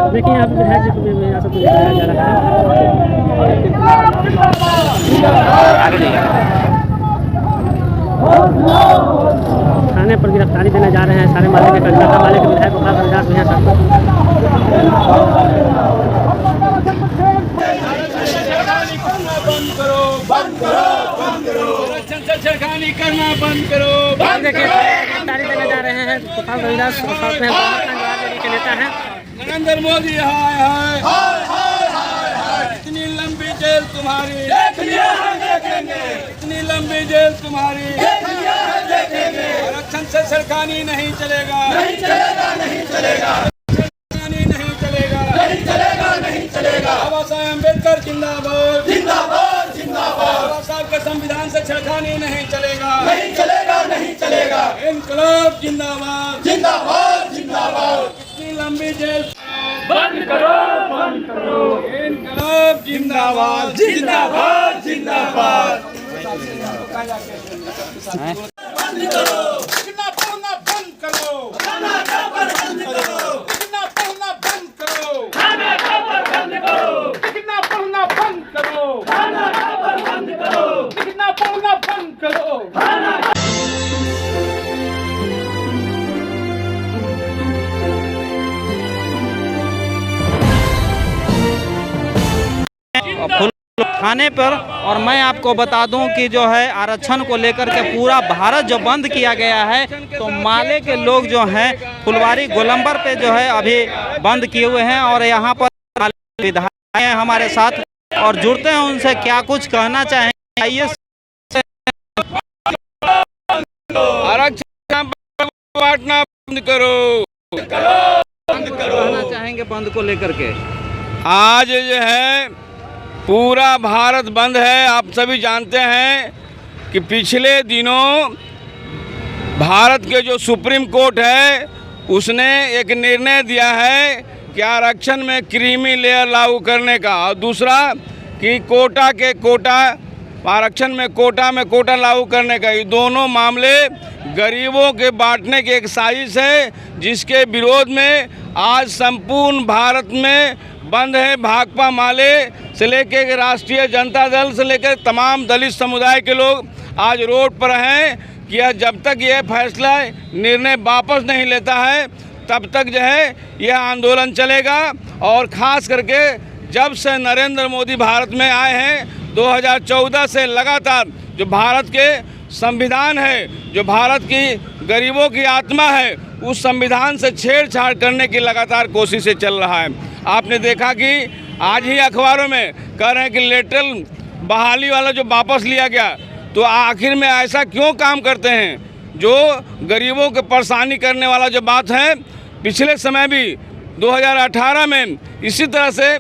देखिए यहाँ पे है जी यहाँ सब दिखाया जा रहा है। थाने पर गिरफ्तारी देने जा रहे हैं सारे माले के कलकत्ता माले के विधायक गोपाल हरिदास भैया छेड़खानी करना बंद करो। देखिए गिरफ्तारी देने जा रहे हैं गोपाल हरिदास के नेता हैं नरेंद्र मोदी। हाय हाय इतनी लंबी जेल तुम्हारी, इतनी लंबी जेल तुम्हारी, आरक्षण से छेड़खानी नहीं चलेगा, नहीं चलेगा, बाबा साहेब अम्बेडकर जिंदाबाद, बाबा साहब के संविधान से छेड़खानी नहीं चलेगा, इनकलाब जिंदाबाद, इतनी लंबी जेल बंद करो, इनकलाब जिंदाबाद, बंद करो, किडनैप बंद करो, थाने पर। और मैं आपको बता दूं कि जो है आरक्षण को लेकर के पूरा भारत जो बंद किया गया है, तो माले के लोग जो हैं फुलवारी गोलंबर पे जो है अभी बंद किए हुए हैं। और यहाँ पर विधायक हैं हमारे साथ और जुड़ते हैं उनसे, क्या कुछ कहना चाहेंगे आइए। आरक्षण बांटना बंद करो, कहना चाहेंगे बंद को लेकर के। आज जो है पूरा भारत बंद है। आप सभी जानते हैं कि पिछले दिनों भारत के जो सुप्रीम कोर्ट है उसने एक निर्णय दिया है कि आरक्षण में क्रीमी लेयर लागू करने का, और दूसरा कि आरक्षण में कोटा लागू करने का। ये दोनों मामले गरीबों के बांटने की एक साजिश है, जिसके विरोध में आज संपूर्ण भारत में बंद है। भाकपा माले से लेकर राष्ट्रीय जनता दल से लेकर तमाम दलित समुदाय के लोग आज रोड पर हैं कि जब तक यह फैसला निर्णय वापस नहीं लेता है तब तक जो है यह आंदोलन चलेगा। और ख़ास करके जब से नरेंद्र मोदी भारत में आए हैं 2014 से लगातार जो भारत के संविधान है, जो भारत की गरीबों की आत्मा है, उस संविधान से छेड़छाड़ करने की लगातार कोशिशें चल रहा है। आपने देखा कि आज ही अखबारों में कह रहे हैं कि लेटरल बहाली वाला जो वापस लिया गया, तो आखिर में ऐसा क्यों काम करते हैं जो गरीबों को परेशानी करने वाला जो बात है। पिछले समय भी 2018 में इसी तरह से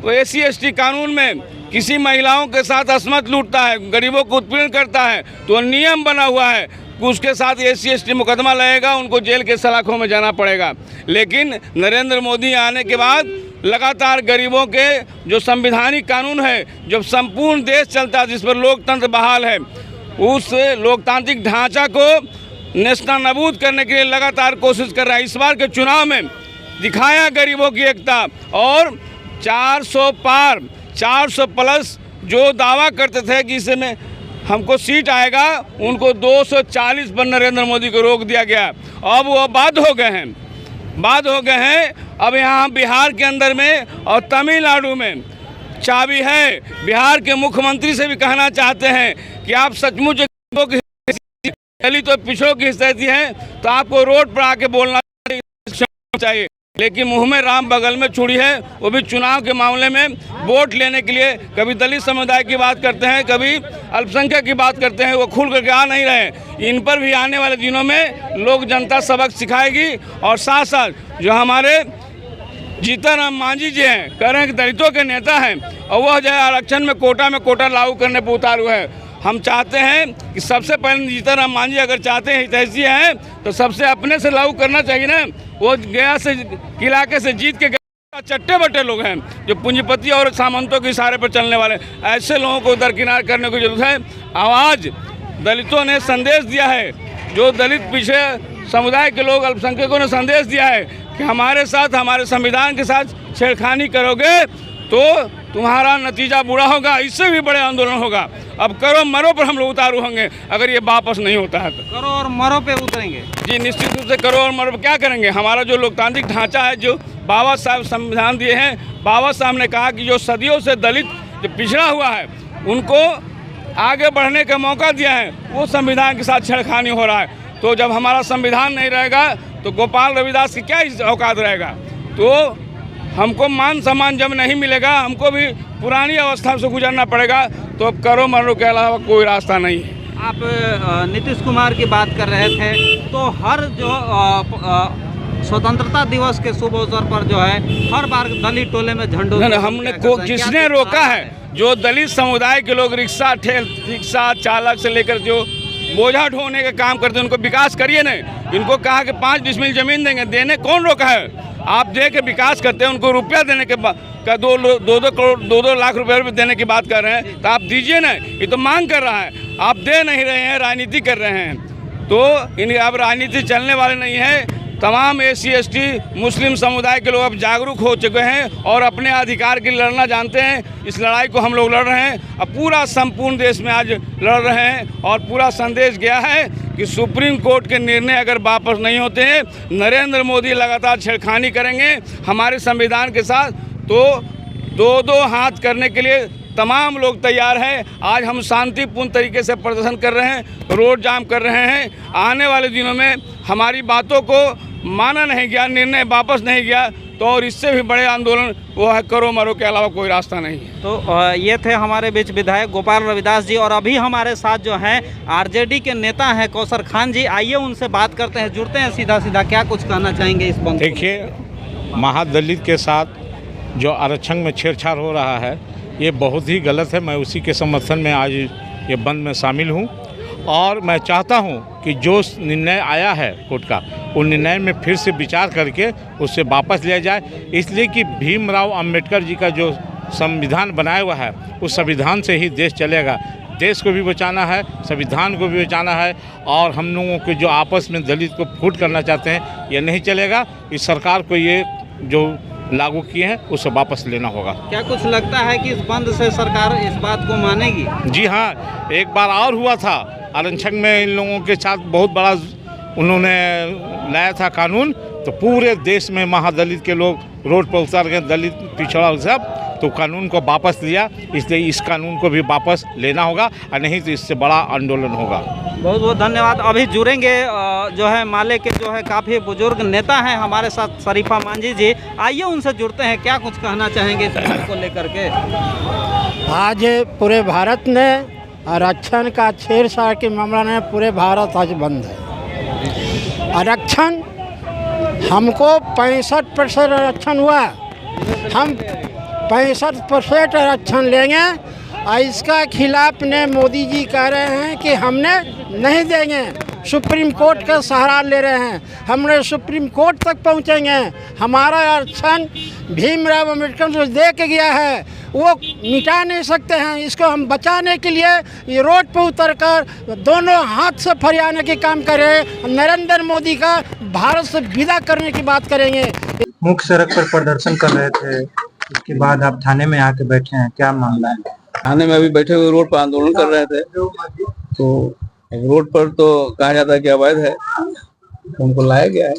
SC/ST कानून में किसी महिलाओं के साथ असमत लूटता है, गरीबों को उत्पीड़न करता है, तो नियम बना हुआ है कि उसके साथ SC/ST मुकदमा लगेगा, उनको जेल के सलाखों में जाना पड़ेगा। लेकिन नरेंद्र मोदी आने के बाद लगातार गरीबों के जो संवैधानिक कानून है, जो संपूर्ण देश चलता है, जिस पर लोकतंत्र बहाल है, उस लोकतांत्रिक ढांचा को नेस्तनाबूद करने के लिए लगातार कोशिश कर रहा है। इस बार के चुनाव में दिखाया गरीबों की एकता, और 400 पार 400 प्लस जो दावा करते थे कि इसमें हमको सीट आएगा, उनको 240 पर नरेंद्र मोदी को रोक दिया गया। अब वो बात हो गए हैं। अब यहाँ बिहार के अंदर में और तमिलनाडु में चाबी है। बिहार के मुख्यमंत्री से भी कहना चाहते हैं कि आप सचमुच दलित तो पिछड़ों की स्थिति है, तो आपको रोड पर आके बोलना चाहिए। लेकिन मुंह में राम बगल में छुरी है, वो भी चुनाव के मामले में वोट लेने के लिए कभी दलित समुदाय की बात करते हैं, कभी अल्पसंख्यक की बात करते हैं। वो खुल करके आ नहीं रहे। इन पर भी आने वाले दिनों में लोक जनता सबक सिखाएगी। और साथ साथ जो हमारे जीतन मांझी जी हैं, कह रहे हैं कि दलितों के नेता हैं, और वह जो है आरक्षण में कोटा लागू करने पर उतार हुए हैं। हम चाहते हैं कि सबसे पहले जीतन राम मांझी अगर चाहते हैं हितैषी हैं, तो सबसे अपने से लागू करना चाहिए ना। वो गया से इलाके से जीत के चट्टे बट्टे लोग हैं जो पूंजीपति और सामंतों के इशारे पर चलने वाले, ऐसे लोगों को दरकिनार करने की जरूरत है। आवाज़ दलितों ने संदेश दिया है, जो दलित पिछड़े समुदाय के लोग अल्पसंख्यकों ने संदेश दिया है कि हमारे साथ, हमारे संविधान के साथ छेड़खानी करोगे तो तुम्हारा नतीजा बुरा होगा, इससे भी बड़े आंदोलन होगा। अब करो मरो पर हम लोग उतारू होंगे अगर ये वापस नहीं होता है तो। करो और मरो पे उतरेंगे जी, निश्चित रूप से करो और मरो। क्या करेंगे? हमारा जो लोकतांत्रिक ढांचा है, जो बाबा साहब संविधान दिए हैं, बाबा साहब ने कहा कि जो सदियों से दलित जो पिछड़ा हुआ है उनको आगे बढ़ने का मौका दिया है, वो संविधान के साथ छेड़खानी हो रहा है। तो जब हमारा संविधान नहीं रहेगा तो गोपाल रविदास की क्या औकात रहेगा? तो हमको मान सम्मान जब नहीं मिलेगा, हमको भी पुरानी अवस्था से गुजरना पड़ेगा। तो अब करो मरो के अलावा कोई रास्ता नहीं है। आप नीतीश कुमार की बात कर रहे थे, तो हर जो स्वतंत्रता दिवस के शुभ अवसर पर जो है हर बार दलित टोले में झंडों हमने किसने रोका है? जो दलित समुदाय के लोग रिक्शा चालक से लेकर जो बोझा ढोने का काम करते हैं उनको विकास करिए ना। इनको कहा कि 5 डिसमिल जमीन देंगे, देने कौन रोका है? आप दे के विकास करते हैं, उनको रुपया देने के बाद 2 लाख रुपये देने की बात कर रहे हैं, तो आप दीजिए ना। ये तो मांग कर रहा है, आप दे नहीं रहे हैं, राजनीति कर रहे हैं। तो इन अब राजनीति चलने वाले नहीं है। तमाम SC ST मुस्लिम समुदाय के लोग अब जागरूक हो चुके हैं और अपने अधिकार के लिए लड़ना जानते हैं। इस लड़ाई को हम लोग लड़ रहे हैं। अब पूरा संपूर्ण देश में आज लड़ रहे हैं और पूरा संदेश गया है कि सुप्रीम कोर्ट के निर्णय अगर वापस नहीं होते हैं, नरेंद्र मोदी लगातार छेड़खानी करेंगे हमारे संविधान के साथ, तो 2-2 हाथ करने के लिए तमाम लोग तैयार हैं। आज हम शांतिपूर्ण तरीके से प्रदर्शन कर रहे हैं, रोड जाम कर रहे हैं। आने वाले दिनों में हमारी बातों को माना नहीं गया, निर्णय वापस नहीं गया, तो और इससे भी बड़े आंदोलन वो है, करो मरो के अलावा कोई रास्ता नहीं है। तो ये थे हमारे बीच विधायक गोपाल रविदास जी, और अभी हमारे साथ जो हैं RJD के नेता हैं कौसर खान जी। आइए उनसे बात करते हैं, जुड़ते हैं सीधा। क्या कुछ कहना चाहेंगे इस बंद? देखिए, महादलित के साथ जो आरक्षण में छेड़छाड़ हो रहा है ये बहुत ही गलत है। मैं उसी के समर्थन में आज ये बंद में शामिल हूँ और मैं चाहता हूँ कि जो निर्णय आया है कोर्ट का, उन निर्णय में फिर से विचार करके उससे वापस लिया जाए। इसलिए कि भीमराव अंबेडकर जी का जो संविधान बनाया हुआ है उस संविधान से ही देश चलेगा। देश को भी बचाना है, संविधान को भी बचाना है, और हम लोगों को जो आपस में दलित को फूट करना चाहते हैं ये नहीं चलेगा। इस सरकार को ये जो लागू किए हैं उसे वापस लेना होगा। क्या कुछ लगता है कि इस बंद से सरकार इस बात को मानेगी? जी हाँ, एक बार और हुआ था आरक्षण में, इन लोगों के साथ बहुत बड़ा उन्होंने लाया था कानून, तो पूरे देश में महादलित के लोग रोड पर उतर गए, दलित पिछड़ा सब, तो कानून को वापस लिया। इसलिए इस कानून को भी वापस लेना होगा, और नहीं तो इससे बड़ा आंदोलन होगा। बहुत बहुत धन्यवाद। अभी जुड़ेंगे जो है माले के जो है काफ़ी बुजुर्ग नेता हैं हमारे साथ, शरीफा मांझी जी। आइए उनसे जुड़ते हैं, क्या कुछ कहना चाहेंगे इस बात को लेकर के? आज पूरे भारत में आरक्षण का छेड़छाड़ के मामला में पूरे भारत आज बंद है। आरक्षण हमको 65% आरक्षण हुआ, हम 65% आरक्षण लेंगे, और इसका खिलाफ ने मोदी जी कह रहे हैं कि हमने नहीं देंगे। सुप्रीम कोर्ट का सहारा ले रहे हैं, हमने सुप्रीम कोर्ट तक पहुंचेंगे। हमारा आरक्षण भीमराव अम्बेडकर जो दे के गया है वो मिटा नहीं सकते हैं। इसको हम बचाने के लिए ये रोड पर उतरकर दोनों हाथ से फरियाने के काम करें। नरेंद्र मोदी का भारत से विदा करने की बात करेंगे। मुख्य सड़क पर प्रदर्शन कर रहे थे, उसके बाद आप थाने में आके बैठे हैं, क्या मामला है? थाने में अभी बैठे हुए रोड पर आंदोलन कर रहे थे, तो रोड पर तो कहा जाता है कि अवैध है, तो हमको लाया गया है,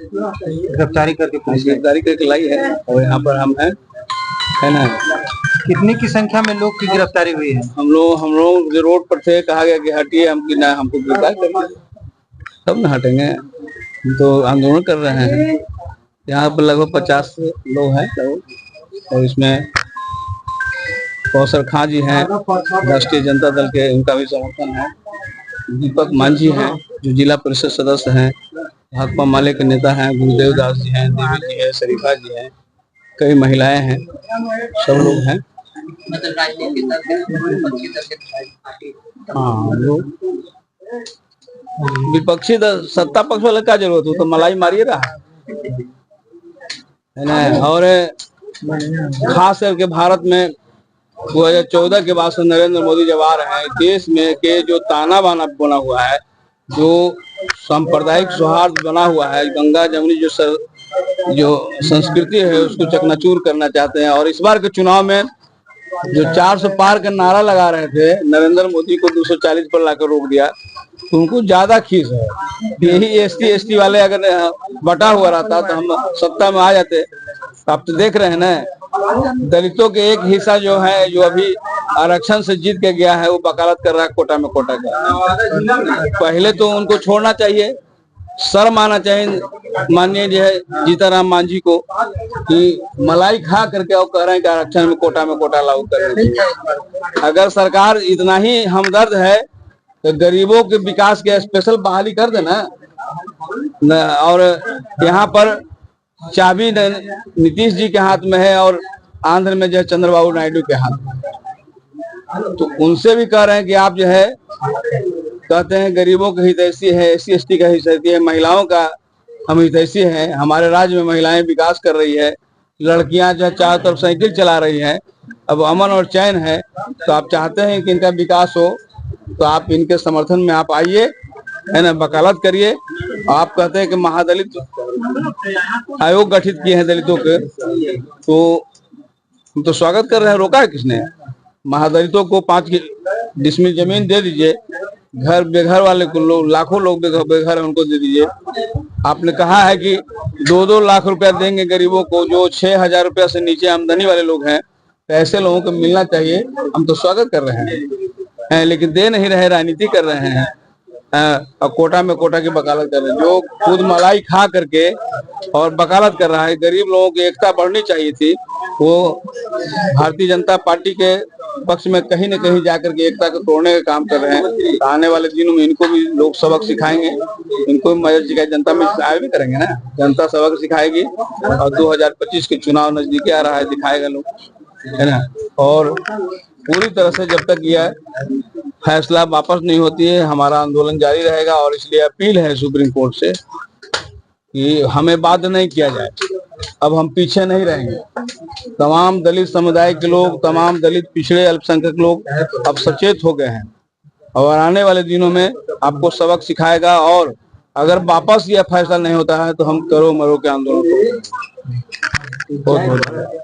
गिरफ्तारी करके लाई है, और यहाँ पर हम है ना। कितनी की संख्या में लोग की गिरफ्तारी हुई है? हम लोग जो रोड पर थे, कहा गया कि हटिए, हमको गिरफ्तार करेंगे, तब न हटेंगे। हम तो आंदोलन कर रहे हैं। यहाँ पर लगभग 50 लोग हैं, और इसमें कौसर खान जी हैं राष्ट्रीय जनता दल के, उनका भी समर्थन है। दीपक मांझी हैं जो जिला परिषद सदस्य हैं, भाकपा माले के नेता हैं, गुरुदेव दास जी हैं, देवी जी है, शरीफा जी हैं, कई महिलाएं हैं, सब लोग हैं। हाँ, विपक्षी सत्ता पक्ष वाले का जरूरत हो तो मलाई मारिए रहा है ना। और खास करके भारत में 2014 के बाद से नरेंद्र मोदी जब आ रहे हैं, देश में के जो ताना बाना बना हुआ है, जो सांप्रदायिक सौहार्द बना हुआ है, गंगा जमुनी जो संस्कृति है उसको चकनाचूर करना चाहते हैं। और इस बार के चुनाव में जो 400 पार का नारा लगा रहे थे, नरेंद्र मोदी को 240 पर लाकर रोक दिया, तो उनको ज्यादा खींच है। यही एसटी वाले अगर बटा हुआ रहता तो हम सत्ता में आ जाते। आप तो देख रहे हैं ना, दलितों के एक हिस्सा जो है, जो अभी आरक्षण से जीत के गया है, वो वकालत कर रहा है कोटा में कोटा का। पहले तो उनको छोड़ना चाहिए, शर्म आना चाहिए माननीय जो है जीताराम मांझी को, कि मलाई खा करके और कह रहे हैं कि आरक्षण में कोटा लागू कर। अगर सरकार इतना ही हमदर्द है तो गरीबों के विकास के स्पेशल बहाली कर देना। और यहाँ पर चाबी नीतीश जी के हाथ में है और आंध्र में जो है चंद्रबाबू नायडू के हाथ में। तो उनसे भी कह रहे हैं कि आप जो है कहते हैं गरीबों के हितैषी है, SC/ST का हितैषी है, महिलाओं का हम हितैषी है। हमारे राज्य में महिलाएं विकास कर रही है, लड़कियां जो है चारों तरफ साइकिल चला रही है, अब अमन और चैन है। तो आप चाहते हैं कि इनका विकास हो, तो आप इनके समर्थन में आप आइए, है ना, वकालत करिए। आप कहते हैं कि महादलित आयोग गठित किए हैं दलितों के, तो हम तो स्वागत कर रहे हैं। रोका है किसने? महादलितों को 5 डिसमिल जमीन दे दीजिए, घर बेघर वाले को लाखों लोग बेघर है, उनको दे दीजिए। आपने कहा है कि 2-2 लाख रुपया देंगे गरीबों को, जो 6,000 रुपया से नीचे आमदनी वाले लोग हैं, तो ऐसे लोगों को मिलना चाहिए। हम तो स्वागत कर रहे हैं, लेकिन दे नहीं रहे, राजनीति कर रहे हैं और कोटा में कोटा की वकालत कर रहे हैं। जो खुद मलाई खा करके और वकालत कर रहा है, गरीब लोगों की एकता बढ़नी चाहिए थी, वो भारतीय जनता पार्टी के पक्ष में कहीं न कहीं जाकर के एकता को तोड़ने का काम कर रहे हैं। आने वाले दिनों में इनको भी लोग सबक सिखाएंगे, इनको भी मदद सिखाए, जनता में आए भी करेंगे ना, जनता सबक सिखाएगी। और 2025 के चुनाव नजदीक आ रहा है, दिखाएगा लोग, है ना। और पूरी तरह से जब तक यह फैसला वापस नहीं होती है, हमारा आंदोलन जारी रहेगा। और इसलिए अपील है सुप्रीम कोर्ट से कि हमें बाध्य नहीं किया जाए, अब हम पीछे नहीं रहेंगे। तमाम दलित समुदाय के लोग, तमाम दलित पिछड़े अल्पसंख्यक लोग अब सचेत हो गए हैं और आने वाले दिनों में आपको सबक सिखाएगा। और अगर वापस यह फैसला नहीं होता है तो हम करो मरो के आंदोलन करेंगे। बहुत बहुत